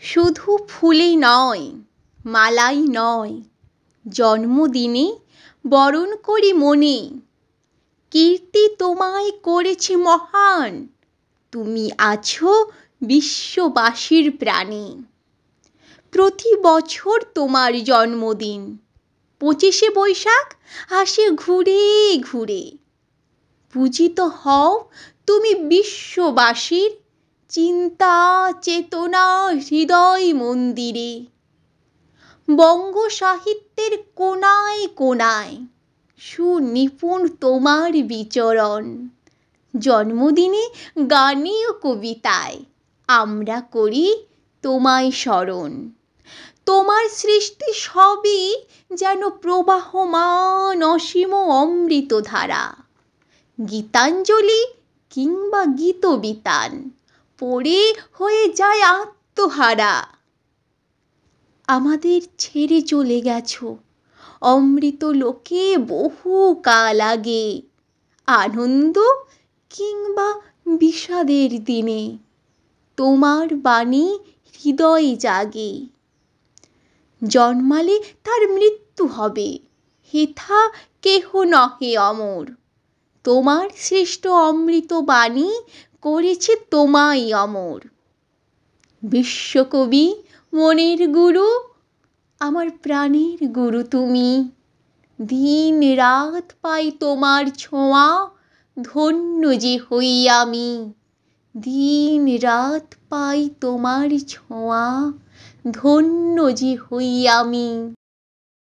শুধু ফুলেই নয়, মালাই নয়, জন্মদিনে বরণ করি মনে। কীর্তি তোমায় করেছে মহান, তুমি আছো বিশ্ববাসীর প্রাণে। প্রতি বছর তোমার জন্মদিন 25শে বৈশাখ আসে ঘুরে ঘুরে। পূজিত হও তুমি বিশ্ববাসীর চিন্তা চেতনা হৃদয় মন্দিরে। বঙ্গ সাহিত্যের কোনায় কোনায় সুনিপুণ তোমার বিচরণ। জন্মদিনে গানে ও কবিতায় আমরা করি তোমায় স্মরণ। তোমার সৃষ্টি সবই যেন প্রবাহমান অসীম অমৃতধারা। গীতাঞ্জলি কিংবা গীতবিতান পড়ে হয়ে যায় আত্মহারা। আমাদের ছেড়ে চলে গেছো অমৃত লোকে বহু কাল আগে। আনন্দ কিংবা বিষাদের দিনে তোমার বাণী হৃদয়ে জাগে। জন্মালে তার মৃত্যু হবে, হেথা কেহ নহে অমর। তোমার সৃষ্ট অমৃত বাণী করেছে তোমায় অমর। বিশ্বকবি মনের গুরু, আমার প্রাণের গুরু তুমি। দিন রাত পাই তোমার ছোঁয়া, ধন্য যে হই আমি। দিন রাত পাই তোমার ছোঁয়া, ধন্য যে হই আমি।